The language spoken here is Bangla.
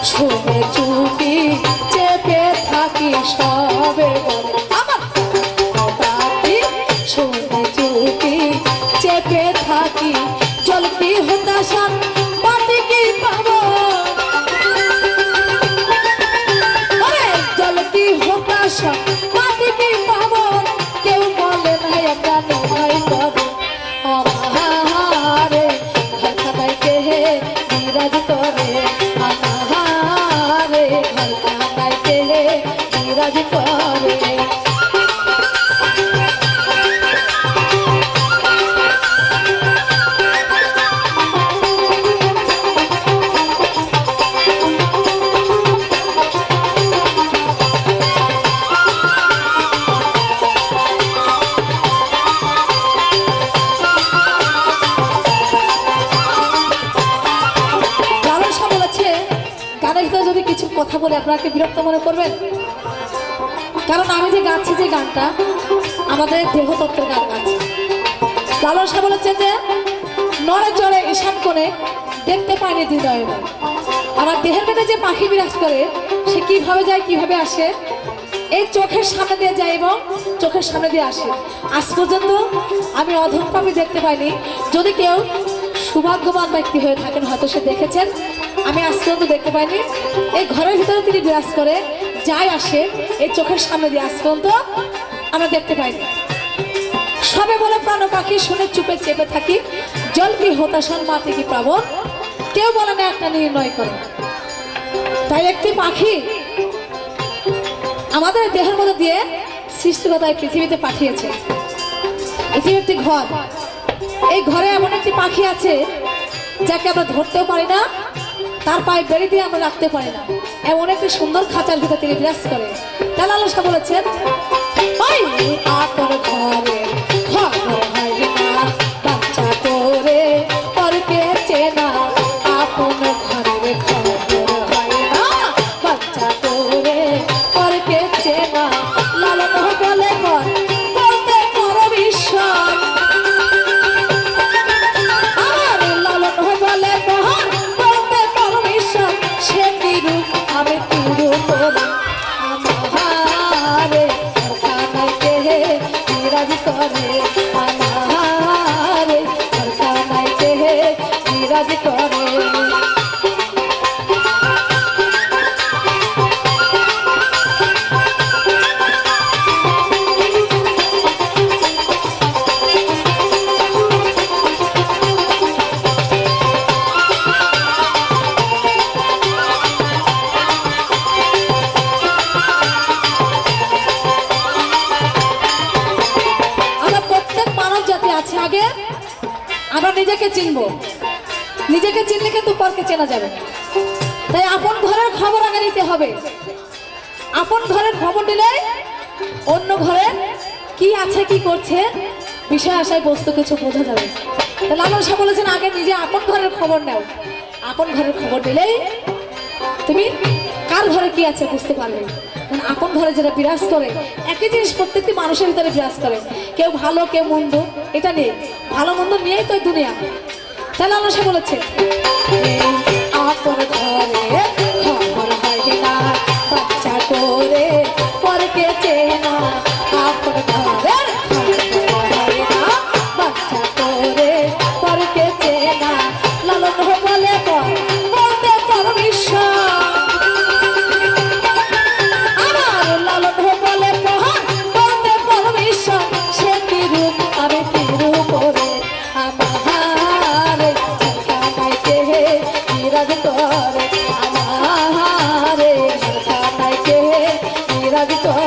শুনে চুপি চেপে থাকি সবে বলে আমার পাখি শুনে চুপি চেপে থাকি জলতি হতাশান পাটি কি পাবো জলতি হতাশা পাটি কি পাবো কেউ বলে না একটা নয় করে আমারে ঘরখানাইতে বিরাজ করে আমারে ঘরখানাইতে বিরাজ করে যদি কিছু কথা বলে আপনাকে বিরক্ত মনে করবেন, কারণ আমি যে গাচ্ছি যে গানটা আমাদের দেহতত্ত্বের গান গাচ্ছি। লালন শাহ বলেছেন যে নড়ে চড়ে ঈশান করে দেখতে পায়নি হৃদয় আমার দেহের মধ্যে যে পাখি বিরাজ করে সে কিভাবে যায় কিভাবে আসে এই চোখের সামনে দিয়ে যায় এবং চোখের সামনে দিয়ে আসে। আজ পর্যন্ত আমি অধম পাখি দেখতে পাইনি। যদি কেউ সৌভাগ্যবান ব্যক্তি হয়ে থাকেন হয়তো সে দেখেছেন, আমি আজ পর্যন্ত দেখতে পাইনি। এই ঘরের ভিতরে তিনি বিরাজ করে যাই আসে এই চোখের সামনে দিয়ে আজ পর্যন্ত আমরা দেখতে পাইনি। সবে বলে প্রাণ পাখি শুনে চুপে চেপে থাকি জল কি হতাশান মাটি কি প্লাবন কেউ বলে না একটা নির্ণয় করে। তাই একটি পাখি আমাদের দেহের মধ্যে দিয়ে সৃষ্টিকর্তা পৃথিবীতে পাঠিয়েছে। এটি একটি ঘর, এই ঘরে এমন একটি পাখি আছে যাকে আমরা ধরতেও পারি না, তার পায়ে বেড়ে দিয়ে আমরা রাখতে পারি না, এমন একটি সুন্দর খাঁচার ভিতরে তিনি বিরাজ করে। তাহলে আল্লাহ শাহ বলেছেন আপন ঘরে খবর হয় না বাচ্চা করে পরকে চেনা আপন ঘরে খবর হয় না বাচ্চা করে পরকে চেনা লালন বলে বলতে বড় বিশ্বাস আমার লালন বলে বলতে বড় বিশ্বাস সে তিরু আমি তিরু করে আমারে ঘরখানাইতে বিরাজ করে আমারে ঘরখানাইতে বিরাজ করে। আগে আমরা নিজেকে চিনবো, নিজেকে চিনলে কিন্তু পরকে চেনা যাবে। তাই আপন ঘরের খবর আগে নিতে হবে। আপন ঘরের খবর নিলে অন্য ঘরে কি আছে কি করছে বিষয় আশায় বস্তু কিছু বোঝা যাবে। তাহলে লালন শাহ বলেছেন আগে নিজে আপন ঘরের খবর নাও। আপন ঘরের খবর নিলেই তুমি কার ঘরে কি আছে বুঝতে পারবে। আপন ঘরে যেটা বিরাজ করে একই জিনিস প্রত্যেকটি মানুষের ভিতরে বিরাজ করে, কেউ ভালো কেউ মন্দ, এটা নিয়ে ভালো মন্দ নিয়েই তো দুনিয়া। তাহলে আল্লাহ সে বলেছে আপন ঘরে খবর হয় না বাচ্চা করে পরকে চেনা আপন ঘরের খবর হয় না বাচ্চা করে পরকে চেনা লালন বলে বলতে পরমেশ্বর বিরাজ করে আমারে ঘরখানাইতে বিরাজ করে।